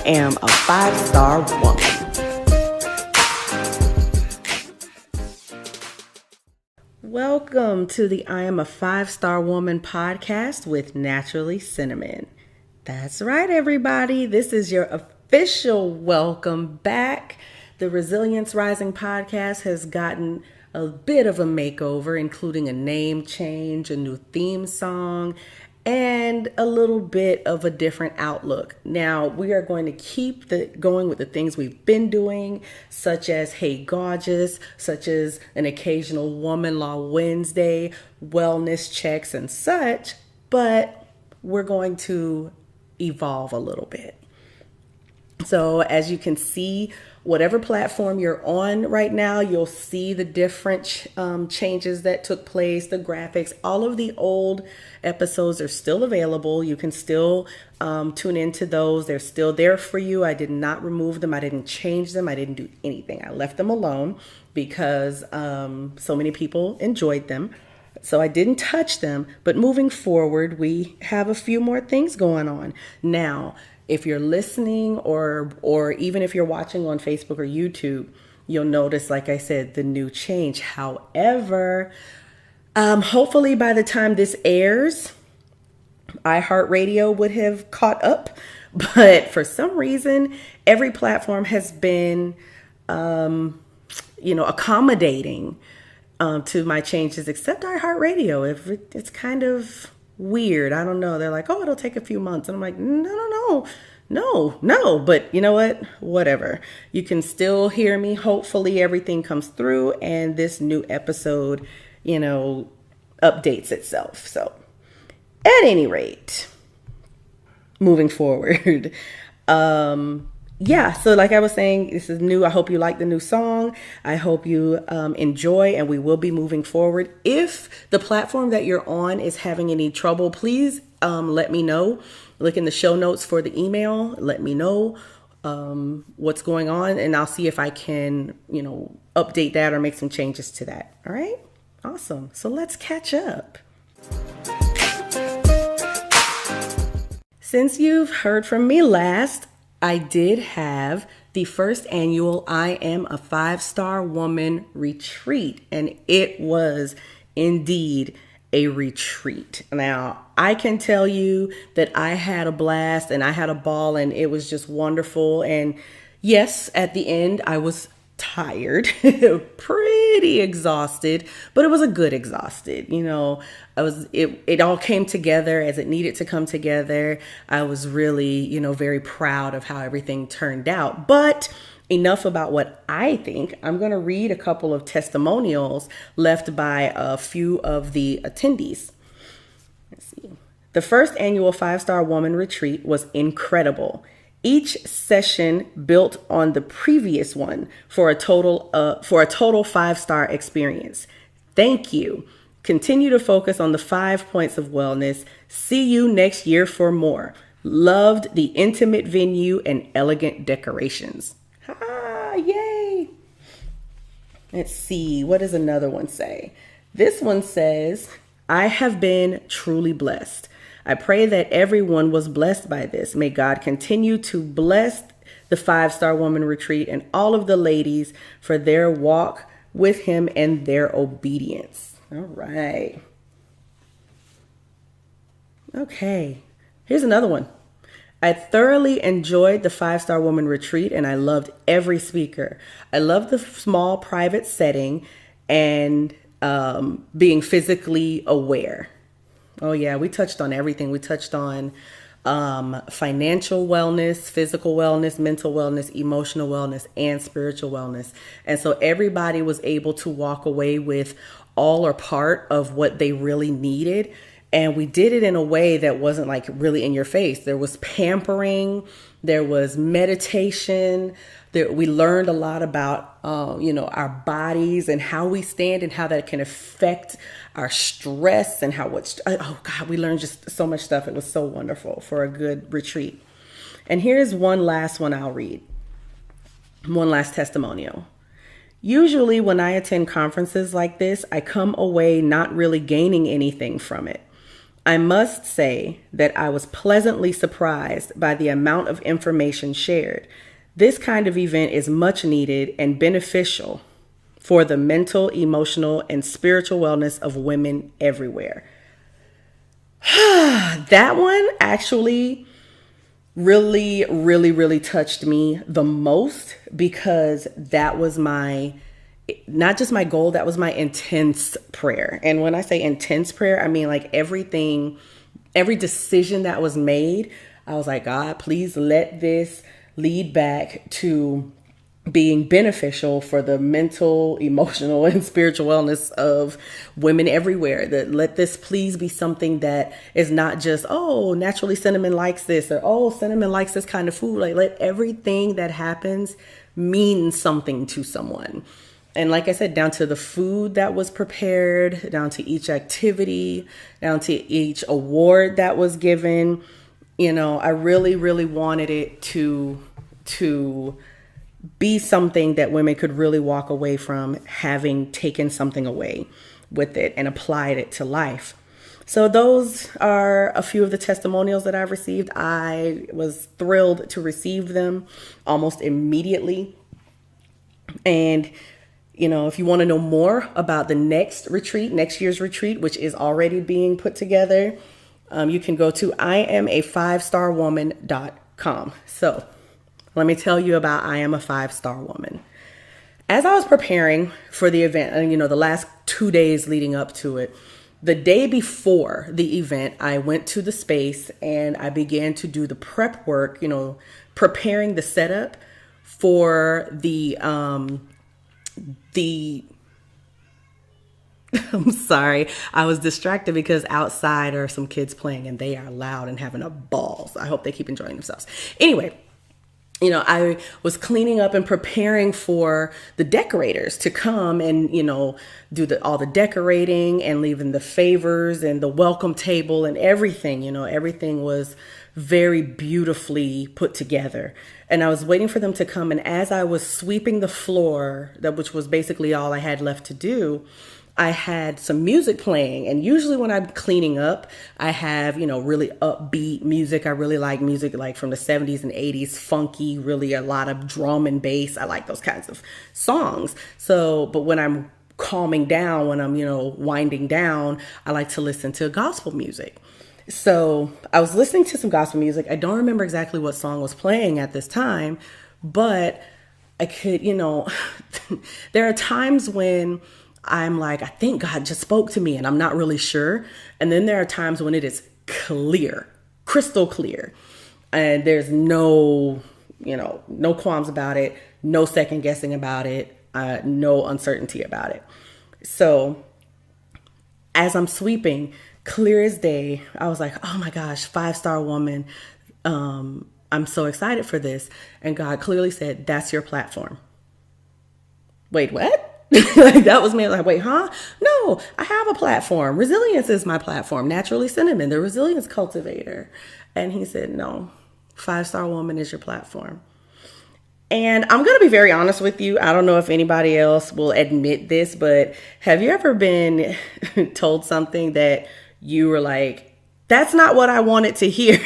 am a 5-star woman. Welcome to the I Am a 5-Star Woman podcast with Naturally Cinnamon. That's right, everybody. This is your official welcome back. The Resilience Rising podcast has gotten a bit of a makeover, including a name change, a new theme song, and a little bit of a different outlook. Now, we are going to keep going with the things we've been doing, such as Hey Gorgeous, such as an occasional Woman Law Wednesday, wellness checks and such, but we're going to evolve a little bit. So as you can see, whatever platform you're on right now, you'll see the different changes that took place, the graphics. All of the old episodes are still available. You can still tune into those. They're still there for you. I did not remove them. I didn't change them. I didn't do anything. I left them alone because so many people enjoyed them. So I didn't touch them. But moving forward, we have a few more things going on. Now, if you're listening or even if you're watching on Facebook or YouTube, you'll notice, like I said, the new change. However, hopefully by the time this airs, iHeartRadio would have caught up. But for some reason, every platform has been, accommodating to my changes, except iHeartRadio. It's kind of weird. I don't know. They're like, oh, it'll take a few months. And I'm like, no. But you know what? Whatever. You can still hear me. Hopefully everything comes through and this new episode, updates itself. So at any rate, moving forward, so like I was saying, this is new. I hope you like the new song. I hope you enjoy, and we will be moving forward. If the platform that you're on is having any trouble, please let me know. Look in the show notes for the email. Let me know what's going on, and I'll see if I can, update that or make some changes to that. All right? Awesome. So let's catch up. Since you've heard from me last, I did have the first annual I Am a 5-Star Woman retreat, and it was indeed a retreat. Now, I can tell you that I had a blast and I had a ball, and it was just wonderful. And yes, at the end, I was tired, pretty exhausted, but it was a good exhausted. It all came together as it needed to come together. I was really, very proud of how everything turned out. But enough about what I think. I'm going to read a couple of testimonials left by a few of the attendees. Let's see. The first annual 5-Star Woman Retreat was incredible. Each session built on the previous one for a total 5-star experience. Thank you. Continue to focus on the 5 points of wellness. See you next year for more. Loved the intimate venue and elegant decorations. Yay. Let's see. What does another one say? This one says, I have been truly blessed. I pray that everyone was blessed by this. May God continue to bless the 5-Star Woman Retreat and all of the ladies for their walk with him and their obedience. All right. Okay. Here's another one. I thoroughly enjoyed the 5-Star Woman Retreat, and I loved every speaker. I loved the small private setting and being physically aware. Oh yeah, we touched on everything. We touched on financial wellness, physical wellness, mental wellness, emotional wellness, and spiritual wellness. And so everybody was able to walk away with all or part of what they really needed. And we did it in a way that wasn't like really in your face. There was pampering, there was meditation. We learned a lot about, our bodies and how we stand and how that can affect our stress and we learned just so much stuff. It was so wonderful for a good retreat. And here's one last one I'll read. One last testimonial. Usually when I attend conferences like this, I come away not really gaining anything from it. I must say that I was pleasantly surprised by the amount of information shared. This kind of event is much needed and beneficial for the mental, emotional, and spiritual wellness of women everywhere. That one actually really touched me the most, because that was not just my goal, that was my intense prayer. And when I say intense prayer, I mean like every decision that was made, I was like, God, please let this lead back to being beneficial for the mental, emotional, and spiritual wellness of women everywhere. That let this please be something that is not just, oh, naturally Cinnamon likes this, or oh, Cinnamon likes this kind of food. Like, let everything that happens mean something to someone. And like I said, down to the food that was prepared, down to each activity, down to each award that was given. I really wanted it to be something that women could really walk away from, having taken something away with it and applied it to life. So those are a few of the testimonials that I've received. I was thrilled to receive them almost immediately. And if you want to know more about the next year's retreat, which is already being put together, you can go to iama5starwoman.com. So let me tell you about I Am a 5-Star Woman. As I was preparing for the event, and the last 2 days leading up to it, the day before the event, I went to the space and I began to do the prep work, preparing the setup for the I'm sorry, I was distracted because outside are some kids playing and they are loud and having a ball. So I hope they keep enjoying themselves. Anyway, I was cleaning up and preparing for the decorators to come and, do all the decorating and leaving the favors and the welcome table and everything. Everything was very beautifully put together. And I was waiting for them to come. And as I was sweeping the floor, which was basically all I had left to do, I had some music playing. And usually when I'm cleaning up, I have, really upbeat music. I really like music like from the 70s and 80s, funky, really a lot of drum and bass. I like those kinds of songs. But when I'm calming down, when I'm, winding down, I like to listen to gospel music. So I was listening to some gospel music. I don't remember exactly what song was playing at this time, but I could, there are times when I'm like, I think God just spoke to me and I'm not really sure. And then there are times when it is clear, crystal clear. And there's no qualms about it, no second guessing about it, no uncertainty about it. So as I'm sweeping, clear as day, I was like, oh my gosh, 5-Star Woman. I'm so excited for this. And God clearly said, that's your platform. Wait, what? Like, that was me. Like, wait, huh? No, I have a platform. Resilience is my platform. Naturally Cinnamon, the resilience cultivator. And he said, no, 5-Star Woman is your platform. And I'm going to be very honest with you. I don't know if anybody else will admit this, but have you ever been told something that you were like, that's not what I wanted to hear?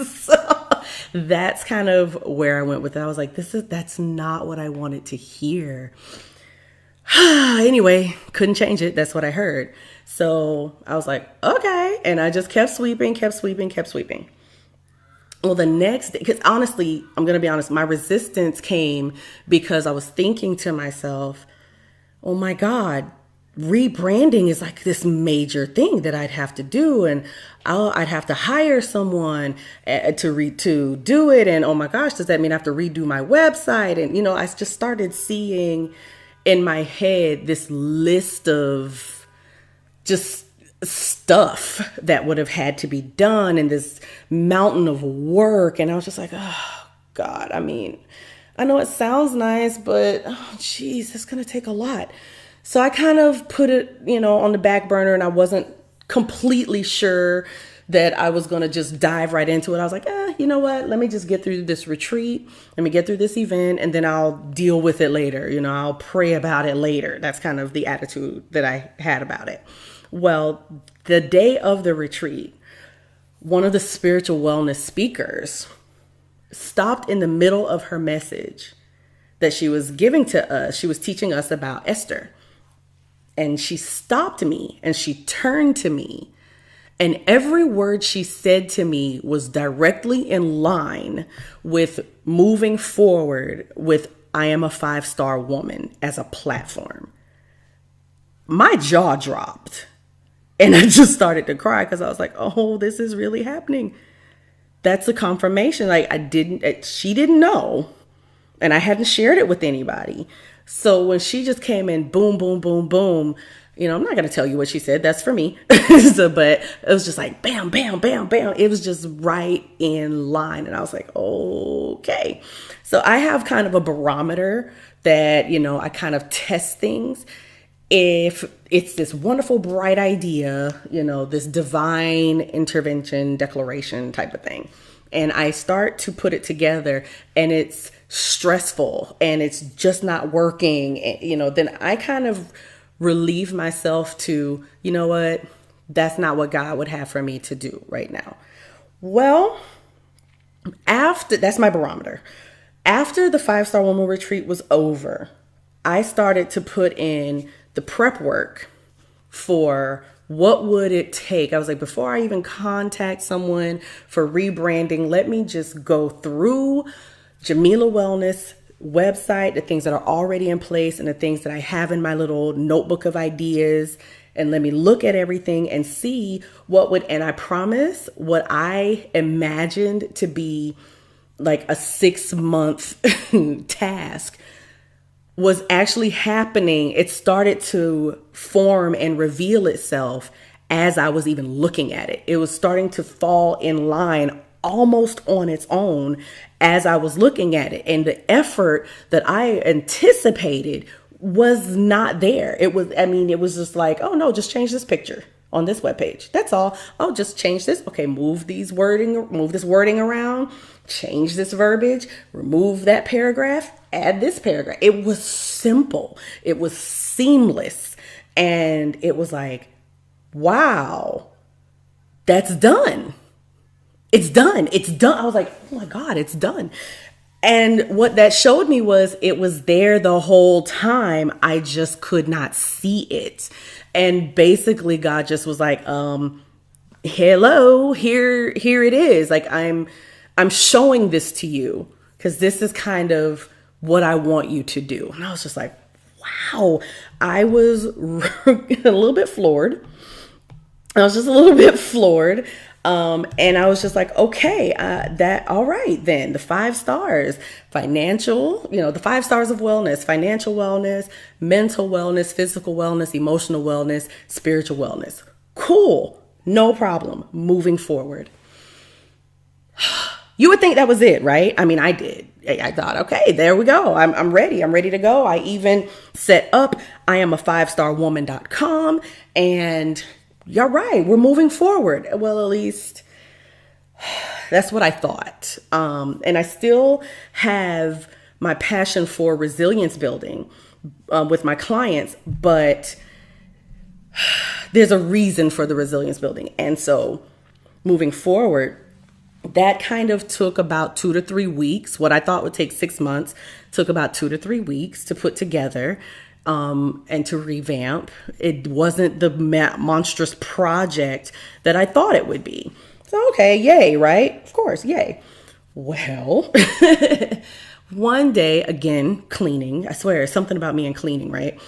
So that's kind of where I went with it. I was like, that's not what I wanted to hear. Anyway, couldn't change it. That's what I heard. So I was like, okay. And I just kept sweeping. Well, the next day, because honestly, I'm going to be honest, my resistance came because I was thinking to myself, oh my God, rebranding is like this major thing that I'd have to do. And I'd have to hire someone to do it. And oh my gosh, does that mean I have to redo my website? And, I just started seeing in my head this list of just stuff that would have had to be done and this mountain of work. And I was just like, oh God, I mean, I know it sounds nice, but oh geez, it's going to take a lot. So I kind of put it, on the back burner, and I wasn't completely sure that I was going to just dive right into it. I was like, you know what? Let me just get through this retreat. Let me get through this event, and then I'll deal with it later. I'll pray about it later. That's kind of the attitude that I had about it. Well, The day of the retreat, one of the spiritual wellness speakers stopped in the middle of her message that she was giving to us. She was teaching us about Esther. And she stopped me and she turned to me. And every word she said to me was directly in line with moving forward with I Am a 5-Star Woman as a platform. My jaw dropped and I just started to cry because I was like, oh, this is really happening. That's a confirmation. Like she didn't know and I hadn't shared it with anybody. So when she just came in, boom, boom, boom, boom, I'm not going to tell you what she said. That's for me. But it was just like, bam, bam, bam, bam. It was just right in line. And I was like, okay. So I have kind of a barometer that, I kind of test things. If it's this wonderful, bright idea, this divine intervention declaration type of thing, and I start to put it together and it's stressful and it's just not working, then I kind of relieve myself to, you know what, that's not what God would have for me to do right now. Well, that's my barometer. After the 5-Star Woman retreat was over, I started to put in the prep work for what would it take. I was like, before I even contact someone for rebranding, let me just go through Jamila Wellness website, the things that are already in place and the things that I have in my little notebook of ideas. And let me look at everything and see and I promise what I imagined to be like a 6-month task was actually happening. It started to form and reveal itself as I was even looking at it. It was starting to fall in line almost on its own as I was looking at it. And the effort that I anticipated was not there. It was just like, oh no, just change this picture on this webpage. That's all. Oh, just change this. Okay, move this wording around, change this verbiage, remove that paragraph, add this paragraph. It was simple. It was seamless. And it was like, wow, that's done. It's done. It's done. I was like, oh my God, it's done. And what that showed me was it was there the whole time. I just could not see it. And basically God just was like, hello, here it is. Like I'm showing this to you because this is kind of what I want you to do. And I was just like, wow, I was a little bit floored. And I was just like, okay, all right, then the 5 stars, financial, the 5 stars of wellness, financial wellness, mental wellness, physical wellness, emotional wellness, spiritual wellness. Cool. No problem. Moving forward. You would think that was it, right? I mean, I did. I thought, okay, there we go. I'm ready. I'm ready to go. I even set up IamA5StarWoman.com and you're right. We're moving forward. Well, at least that's what I thought. And I still have my passion for resilience building with my clients, but there's a reason for the resilience building. And so moving forward, that kind of took about 2 to 3 weeks. What I thought would take 6 months took about 2 to 3 weeks to put together and to revamp. It wasn't the monstrous project that I thought it would be. So, okay, yay, right? Of course, yay. Well, one day, again, cleaning. I swear, something about me and cleaning, right?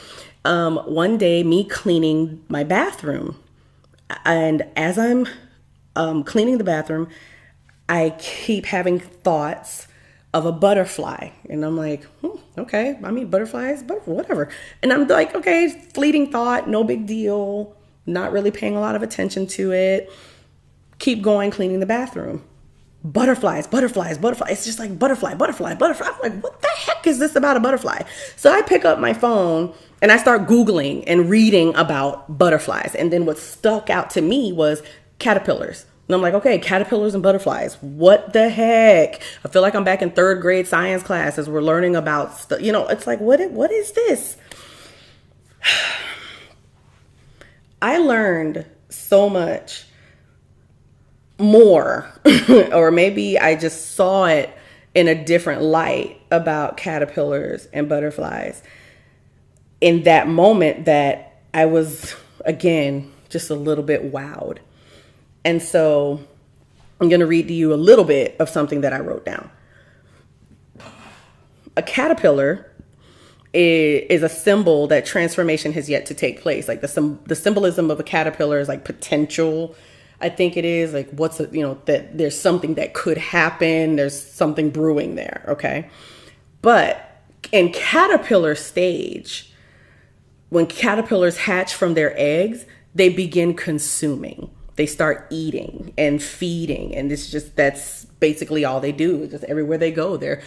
One day, me cleaning my bathroom. And as I'm cleaning the bathroom, I keep having thoughts of a butterfly. And I'm like, okay, I mean, butterflies, whatever. And I'm like, okay, fleeting thought, no big deal. Not really paying a lot of attention to it. Keep going, cleaning the bathroom. Butterflies. It's just like butterfly. I'm like, what the heck is this about a butterfly? So I pick up my phone and I start Googling and reading about butterflies. And then what stuck out to me was caterpillars. And I'm like, okay, caterpillars and butterflies. What the heck? I feel like I'm back in 3rd grade science class as we're learning about stuff. It's like, what is this? I learned so much more, or maybe I just saw it in a different light about caterpillars and butterflies in that moment, that I was, again, just a little bit wowed. And so I'm going to read to you a little bit of something that I wrote down. A caterpillar is a symbol that transformation has yet to take place. Like the symbolism of a caterpillar is like potential. I think it is like that there's something that could happen. There's something brewing there. Okay. But in caterpillar stage, when caterpillars hatch from their eggs, they begin consuming. They start eating and feeding. And that's basically all they do. Just everywhere they go, they're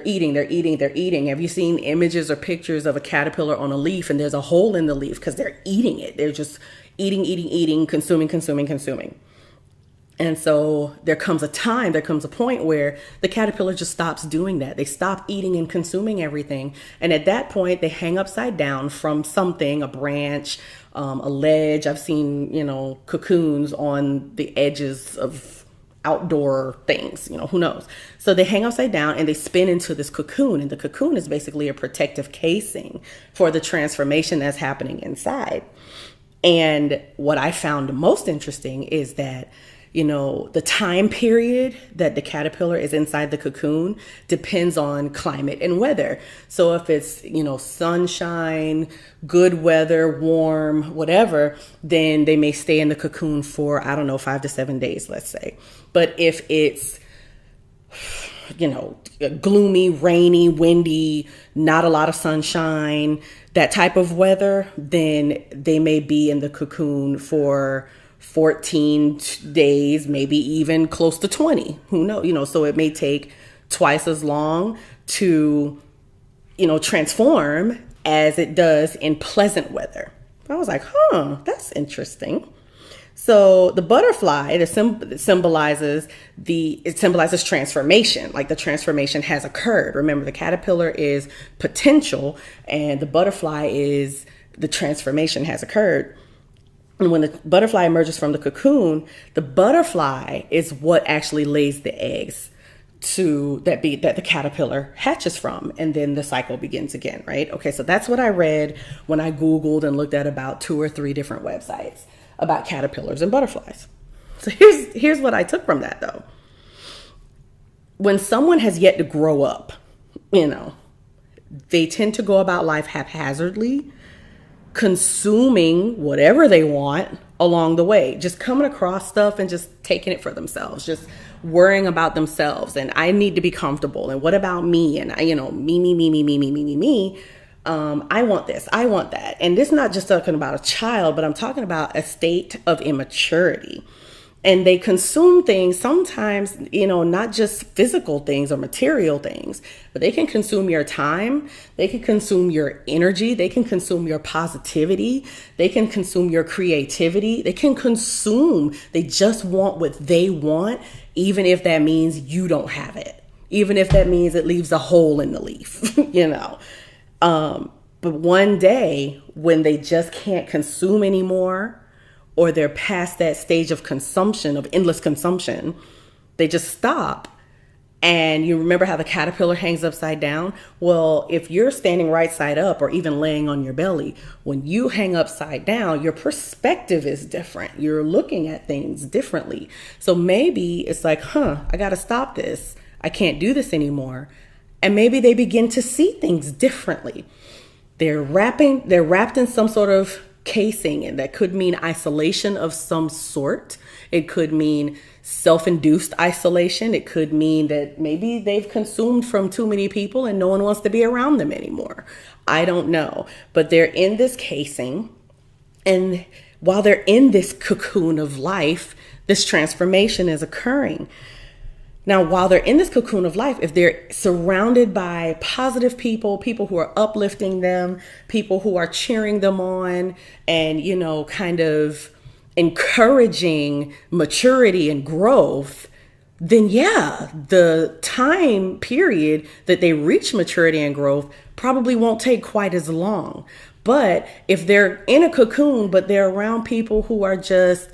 eating. Have you seen images or pictures of a caterpillar on a leaf and there's a hole in the leaf because they're eating it? They're just eating, consuming. And so there comes a point where the caterpillar just stops doing that. They stop eating and consuming everything. And at that point, they hang upside down from something, a branch, a ledge. I've seen, cocoons on the edges of outdoor things, who knows? So they hang upside down and they spin into this cocoon. And the cocoon is basically a protective casing for the transformation that's happening inside. And what I found most interesting is that, the time period that the caterpillar is inside the cocoon depends on climate and weather. So if it's, sunshine, good weather, warm, whatever, then they may stay in the cocoon for, 5 to 7 days, let's say. But if it's, gloomy, rainy, windy, not a lot of sunshine, that type of weather, then they may be in the cocoon for 14 days, maybe even close to 20. Who knows? So it may take twice as long to, transform as it does in pleasant weather. I was like, that's interesting. So the butterfly, it symbolizes transformation, like the transformation has occurred. Remember, the caterpillar is potential and the butterfly is the transformation has occurred. And when the butterfly emerges from the cocoon, the butterfly is what actually lays the eggs that the caterpillar hatches from. And then the cycle begins again, right? Okay, so that's what I read when I Googled and looked at about 2 or 3 different websites about caterpillars and butterflies. So here's what I took from that, though. When someone has yet to grow up, they tend to go about life haphazardly, consuming whatever they want along the way, just coming across stuff and just taking it for themselves, just worrying about themselves. And I need to be comfortable. And what about me? And me. I want this, I want that. And this is not just talking about a child, but I'm talking about a state of immaturity. And they consume things sometimes, not just physical things or material things, but they can consume your time. They can consume your energy. They can consume your positivity. They can consume your creativity. They just want what they want, even if that means you don't have it, even if that means it leaves a hole in the leaf, But one day when they just can't consume anymore, or they're past that stage of consumption, of endless consumption, they just stop. And you remember how the caterpillar hangs upside down? Well, if you're standing right side up or even laying on your belly, when you hang upside down, your perspective is different. You're looking at things differently. So maybe it's like, I got to stop this. I can't do this anymore. And maybe they begin to see things differently. They're wrapped in some sort of casing, and that could mean isolation of some sort. It could mean self-induced isolation. It could mean that maybe they've consumed from too many people and no one wants to be around them anymore. I don't know, but they're in this casing, and while they're in this cocoon of life, this transformation is occurring. Now, while they're in this cocoon of life, if they're surrounded by positive people who are uplifting them, people who are cheering them on and, kind of encouraging maturity and growth, then the time period that they reach maturity and growth probably won't take quite as long. But if they're in a cocoon, but they're around people who are just,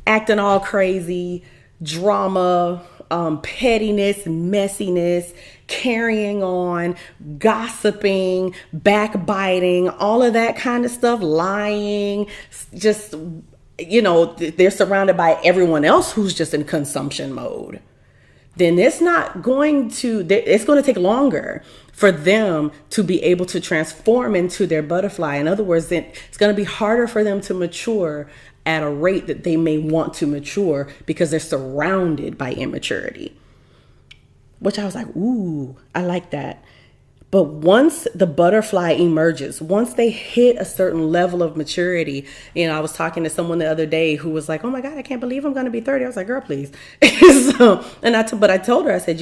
acting all crazy, drama, pettiness, messiness, carrying on, gossiping, backbiting, all of that kind of stuff, lying, just, they're surrounded by everyone else who's just in consumption mode, then it's going to take longer for them to be able to transform into their butterfly. In other words, it's going to be harder for them to mature at a rate that they may want to mature because they're surrounded by immaturity. Which I was like, ooh, I like that. But once the butterfly emerges, once they hit a certain level of maturity, I was talking to someone the other day who was like, oh my God, I can't believe I'm going to be 30. I was like, girl, please. But I told her, I said,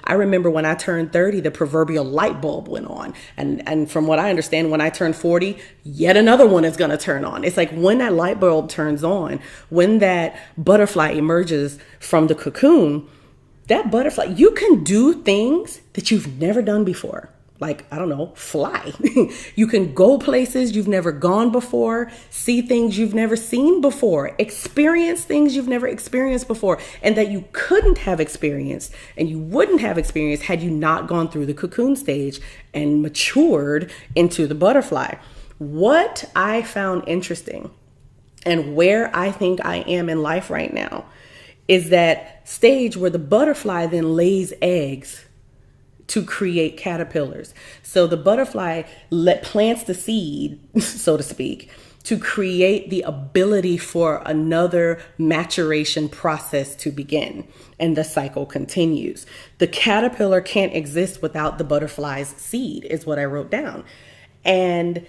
I remember when I turned 30, the proverbial light bulb went on. And from what I understand, when I turn 40, yet another one is going to turn on. It's like when that light bulb turns on, when that butterfly emerges from the cocoon, that butterfly, you can do things that you've never done before. Like, I don't know, fly. You can go places you've never gone before, see things you've never seen before, experience things you've never experienced before, and that you couldn't have experienced and you wouldn't have experienced had you not gone through the cocoon stage and matured into the butterfly. What I found interesting and where I think I am in life right now is that stage where the butterfly then lays eggs to create caterpillars. So the butterfly plants the seed, so to speak, to create the ability for another maturation process to begin. And the cycle continues. The caterpillar can't exist without the butterfly's seed, is what I wrote down. And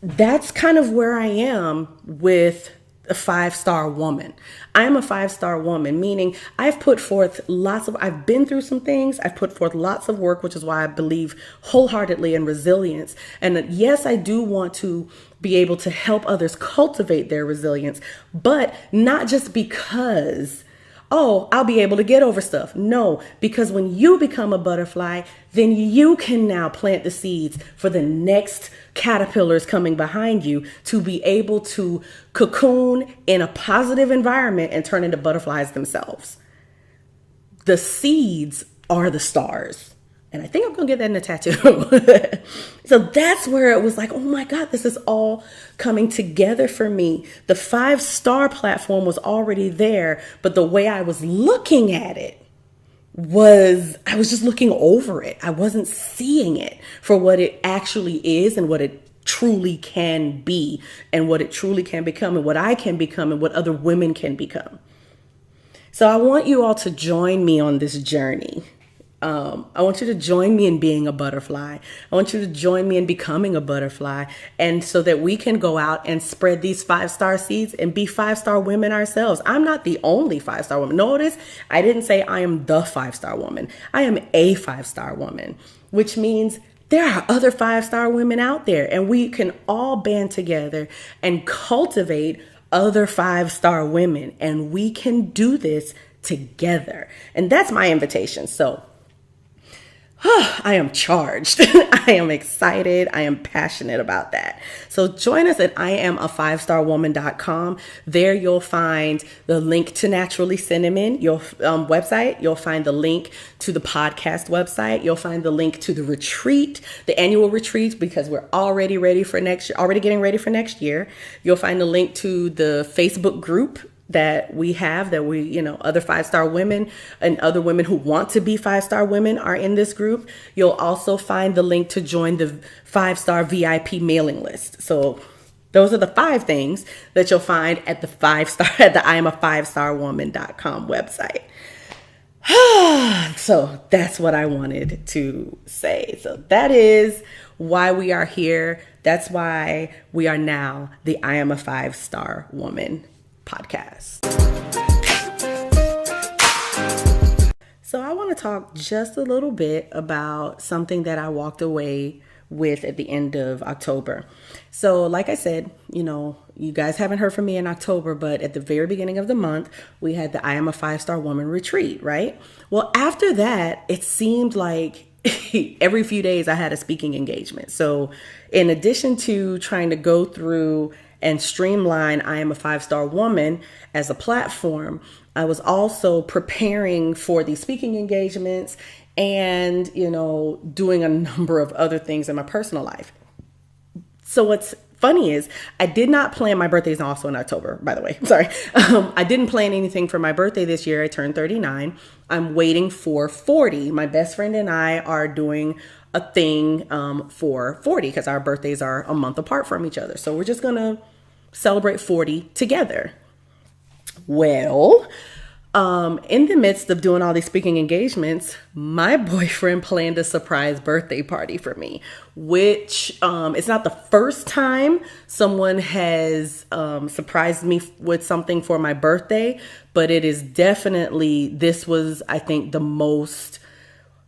that's kind of where I am with a 5-star woman. I'm a 5-star woman, meaning I've been through some things. I've put forth lots of work, which is why I believe wholeheartedly in resilience. And yes, I do want to be able to help others cultivate their resilience, but not just because, I'll be able to get over stuff. No, because when you become a butterfly, then you can now plant the seeds for the next caterpillars coming behind you to be able to cocoon in a positive environment and turn into butterflies themselves. The seeds are the stars. And I think I'm going to get that in a tattoo. So that's where it was like, oh my God, this is all coming together for me. The 5-star platform was already there, but the way I was looking at it I was just looking over it. I wasn't seeing it for what it actually is and what it truly can be and what it truly can become and what I can become and what other women can become. So I want you all to join me on this journey. I want you to join me in being a butterfly. I want you to join me in becoming a butterfly. And so that we can go out and spread these 5-star seeds and be 5-star women ourselves. I'm not the only 5-star woman. Notice I didn't say I am the 5-star woman. I am a 5-star woman, which means there are other 5-star women out there, and we can all band together and cultivate other 5-star women, and we can do this together. And that's my invitation. So I am charged. I am excited. I am passionate about that. So join us at IamA5starwoman.com. There you'll find the link to Naturally Cinnamon, your website. You'll find the link to the podcast website. You'll find the link to the retreat, the annual retreat, because we're already getting ready for next year. You'll find the link to the Facebook group that we have, other 5-star women and other women who want to be 5-star women are in this group. You'll also find the link to join the 5-star VIP mailing list. So those are the 5 things that you'll find at the IamA5starwoman.com website. So that's what I wanted to say. So that is why we are here. That's why we are now the I Am a 5-Star Woman podcast. So I want to talk just a little bit about something that I walked away with at the end of October. So like I said, you guys haven't heard from me in October, but at the very beginning of the month, we had the I Am a 5-Star Woman retreat, right? Well, after that, it seemed like every few days I had a speaking engagement. So in addition to trying to go through and streamline I Am a Five-Star Woman as a platform, I was also preparing for these speaking engagements and, doing a number of other things in my personal life. So what's funny is I did not plan, my birthday is also in October, by the way. Sorry. I didn't plan anything for my birthday this year. I turned 39. I'm waiting for 40. My best friend and I are doing a thing for 40 because our birthdays are a month apart from each other. So we're just going to celebrate 40 together. Well, in the midst of doing all these speaking engagements, my boyfriend planned a surprise birthday party for me, which it's not the first time someone has surprised me with something for my birthday, but it is definitely, this was, I think, the most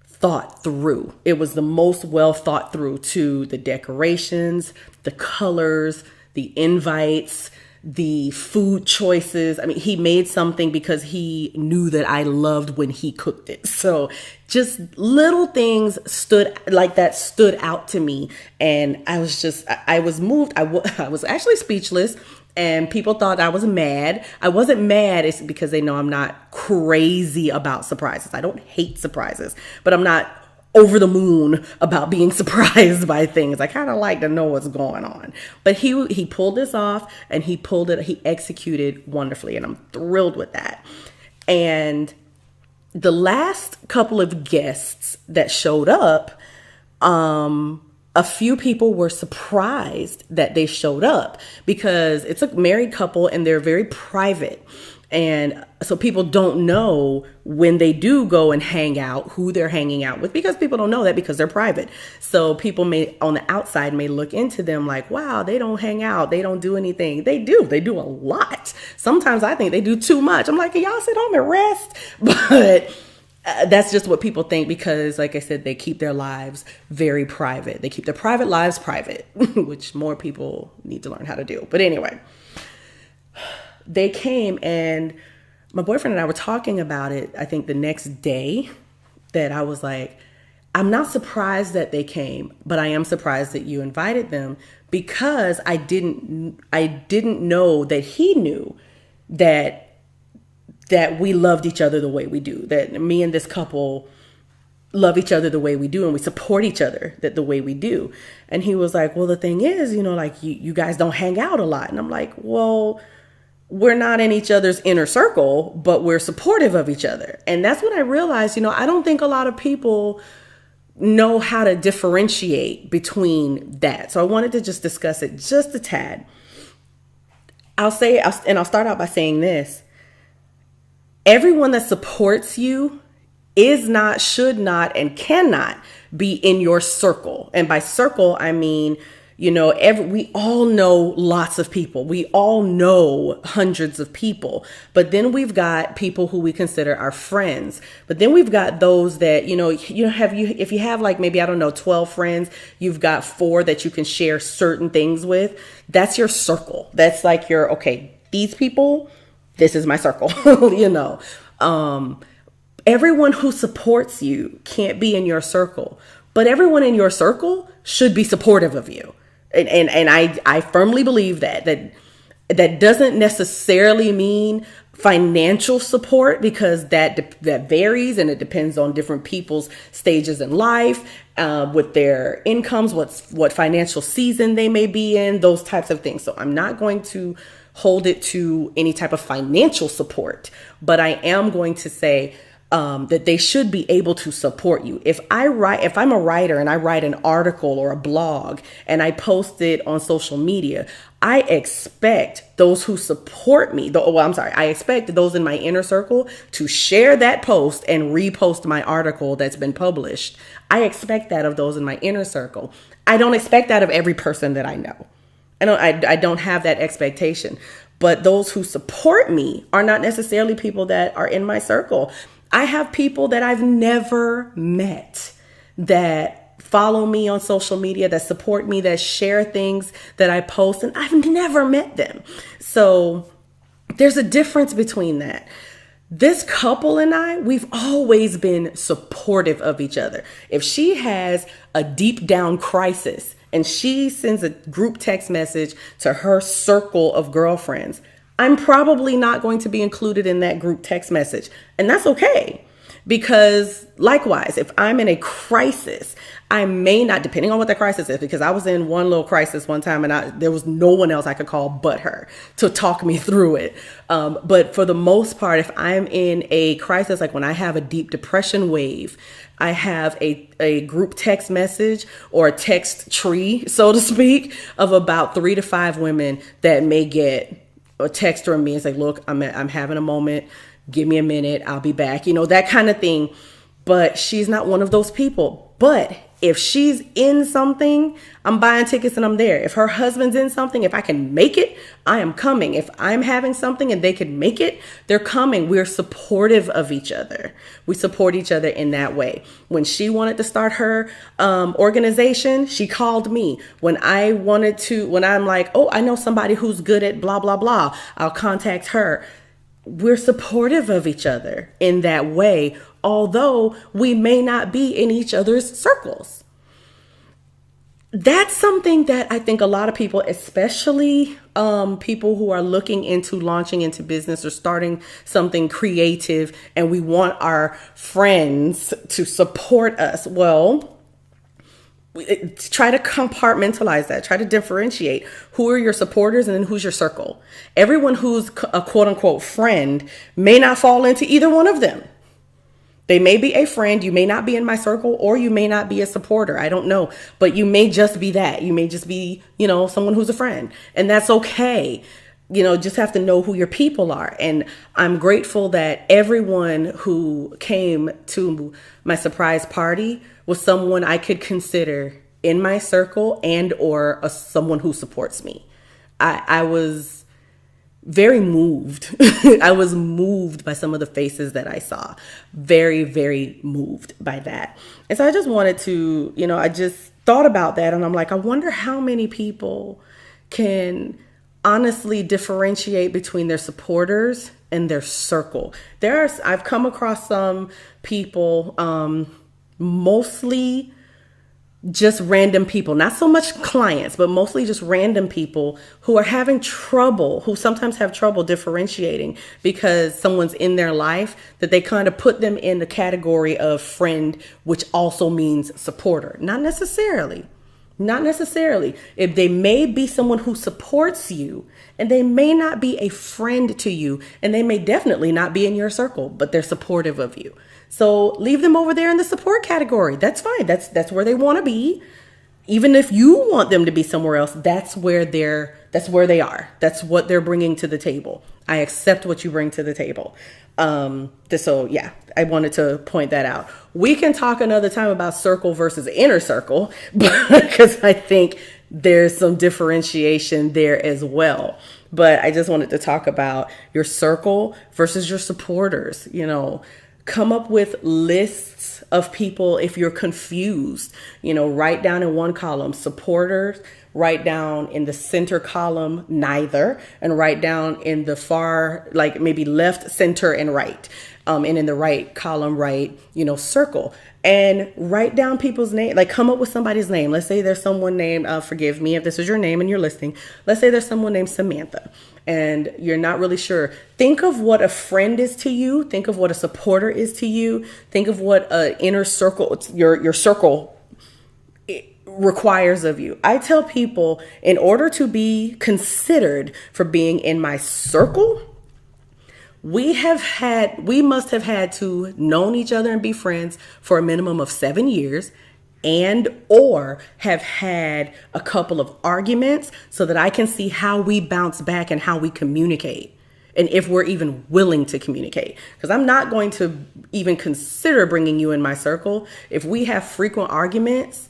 thought through. It was the most well thought through, to the decorations, the colors, the invites, the food choices. I mean, he made something because he knew that I loved when he cooked it. So just little things stood out to me. And I was moved. I was actually speechless, and people thought I was mad. I wasn't mad. It's because they know I'm not crazy about surprises. I don't hate surprises, but I'm not over the moon about being surprised by things. I kind of like to know what's going on. But he pulled this off, and he executed wonderfully, and I'm thrilled with that. And the last couple of guests that showed up, a few people were surprised that they showed up because it's a married couple and they're very private. And so people don't know when they do go and hang out, who they're hanging out with, because people don't know that because they're private. So people on the outside may look into them like, wow, they don't hang out. They don't do anything. They do. They do a lot. Sometimes I think they do too much. I'm like, y'all sit home and rest. But that's just what people think because, like I said, they keep their lives very private. They keep their private lives private, which more people need to learn how to do. But anyway, they came, and my boyfriend and I were talking about it, I think the next day, that I was like, I'm not surprised that they came, but I am surprised that you invited them, because I didn't know that he knew that we loved each other the way we do, that me and this couple love each other the way we do, and we support each other the way we do. And he was like, well, the thing is, like you guys don't hang out a lot. And I'm like, well, we're not in each other's inner circle, but we're supportive of each other. And that's when I realized, I don't think a lot of people know how to differentiate between that. So I wanted to just discuss it just a tad. I'll start out by saying this. Everyone that supports you is not, should not, and cannot be in your circle. And by circle, I mean, we all know lots of people. We all know hundreds of people. But then we've got people who we consider our friends. But then we've got those that, if you have like maybe, 12 friends, you've got 4 that you can share certain things with. That's your circle. That's like these people, this is my circle, Everyone who supports you can't be in your circle, but everyone in your circle should be supportive of you. And I firmly believe that doesn't necessarily mean financial support, because that varies, and it depends on different people's stages in life, with their incomes, what financial season they may be in, those types of things. So I'm not going to hold it to any type of financial support, but I am going to say that they should be able to support you. If I'm a writer and I write an article or a blog and I post it on social media, I expect those who support me, I expect those in my inner circle to share that post and repost my article that's been published. I expect that of those in my inner circle. I don't expect that of every person that I know. I don't have that expectation. But those who support me are not necessarily people that are in my circle. I have people that I've never met that follow me on social media, that support me, that share things that I post, and I've never met them. So there's a difference between that. This couple and I, we've always been supportive of each other. If she has a deep down crisis and she sends a group text message to her circle of girlfriends, I'm probably not going to be included in that group text message. And that's okay. Because likewise, if I'm in a crisis, I may not, depending on what the crisis is, because I was in one little crisis one time and there was no one else I could call but her to talk me through it. But for the most part, if I'm in a crisis, like when I have a deep depression wave, I have a group text message or a text tree, so to speak, of about 3 to 5 women that may get a text from me and say, look, I'm having a moment. Give me a minute. I'll be back. That kind of thing. But she's not one of those people. But if she's in something, I'm buying tickets and I'm there. If her husband's in something, if I can make it, I am coming. If I'm having something and they can make it, they're coming. We're supportive of each other. We support each other in that way. When she wanted to start her organization, she called me. When I'm like, oh, I know somebody who's good at blah, blah, blah, I'll contact her. We're supportive of each other in that way, although we may not be in each other's circles. That's something that I think a lot of people, especially people who are looking into launching into business or starting something creative, and we want our friends to support us. Well, try to compartmentalize that. Try to differentiate who are your supporters and then who's your circle. Everyone who's a quote unquote friend may not fall into either one of them. They may be a friend. You may not be in my circle, or you may not be a supporter. I don't know, but you may just be that. You may just be, someone who's a friend, and that's okay. Just have to know who your people are. And I'm grateful that everyone who came to my surprise party was someone I could consider in my circle and or someone who supports me. I was very moved. I was moved by some of the faces that I saw. Very, very moved by that. And so I just wanted to, I just thought about that, and I'm like, I wonder how many people can honestly differentiate between their supporters and their circle. I've come across some people, mostly just random people, not so much clients, but mostly just random people who are who sometimes have trouble differentiating because someone's in their life, that they kind of put them in the category of friend, which also means supporter. Not necessarily. If they may be someone who supports you, and they may not be a friend to you, and they may definitely not be in your circle, but they're supportive of you. So leave them over there in the support category. That's fine. That's where they want to be. Even if you want them to be somewhere else, that's where they are. That's what they're bringing to the table. I accept what you bring to the table. So yeah, I wanted to point that out. We can talk another time about circle versus inner circle, because I think there's some differentiation there as well. But I just wanted to talk about your circle versus your supporters. Come up with lists of people if you're confused. Write down in one column supporters, write down in the center column neither, and write down in the far, like maybe left, center, and right. And in the right column, write, circle. And write down people's name, like come up with somebody's name. Let's say there's someone named, forgive me if this is your name and you're listening. Let's say there's someone named Samantha and you're not really sure. Think of what a friend is to you. Think of what a supporter is to you. Think of what an inner circle, your circle requires of you. I tell people, in order to be considered for being in my circle, we must have had to known each other and be friends for a minimum of 7 years, and or have had a couple of arguments so that I can see how we bounce back and how we communicate, and if we're even willing to communicate. Because I'm not going to even consider bringing you in my circle if we have frequent arguments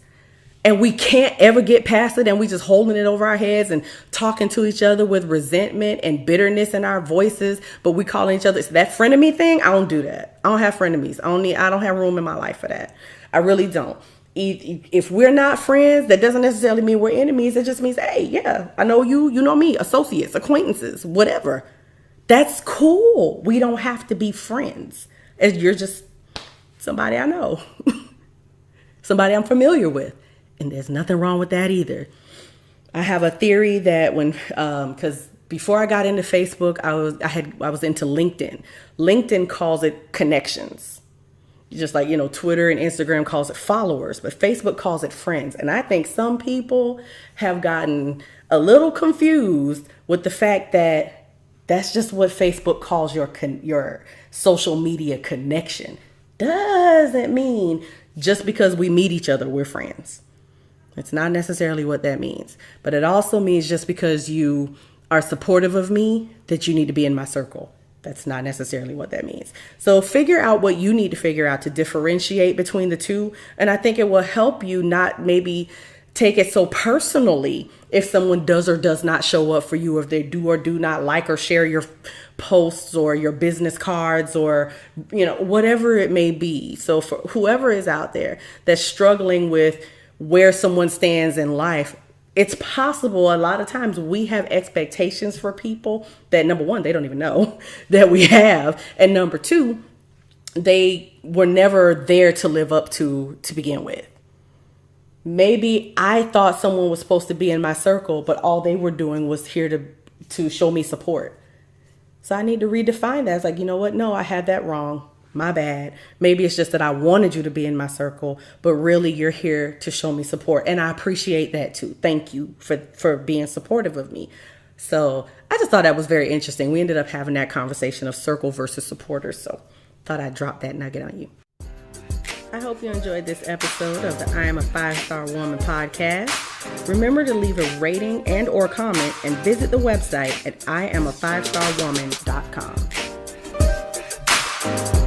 and we can't ever get past it, and we just holding it over our heads and talking to each other with resentment and bitterness in our voices, but we calling each other. It's that frenemy thing. I don't do that. I don't have frenemies. I don't have room in my life for that. I really don't. If we're not friends, that doesn't necessarily mean we're enemies. It just means, hey, yeah, I know you, you know me, associates, acquaintances, whatever. That's cool. We don't have to be friends. You're just somebody I know, somebody I'm familiar with. And there's nothing wrong with that either. I have a theory that because before I got into Facebook, I was into LinkedIn. LinkedIn calls it connections. Just like, Twitter and Instagram calls it followers, but Facebook calls it friends. And I think some people have gotten a little confused with the fact that that's just what Facebook calls your social media connection. Doesn't mean just because we meet each other, we're friends. It's not necessarily what that means. But it also means just because you are supportive of me, that you need to be in my circle. That's not necessarily what that means. So figure out what you need to figure out to differentiate between the two. And I think it will help you not maybe take it so personally if someone does or does not show up for you, or if they do or do not like or share your posts or your business cards or, whatever it may be. So for whoever is out there that's struggling with where someone stands in life, it's possible a lot of times we have expectations for people that, number one, they don't even know that we have. And number two, they were never there to live up to begin with. Maybe I thought someone was supposed to be in my circle, but all they were doing was here to show me support. So I need to redefine that. It's like, you know what? No, I had that wrong. My bad. Maybe it's just that I wanted you to be in my circle, but really you're here to show me support. And I appreciate that too. Thank you for being supportive of me. So I just thought that was very interesting. We ended up having that conversation of circle versus supporters. So thought I'd drop that nugget on you. I hope you enjoyed this episode of the I Am a 5-Star Woman podcast. Remember to leave a rating and or comment and visit the website at IamA5StarWoman.com.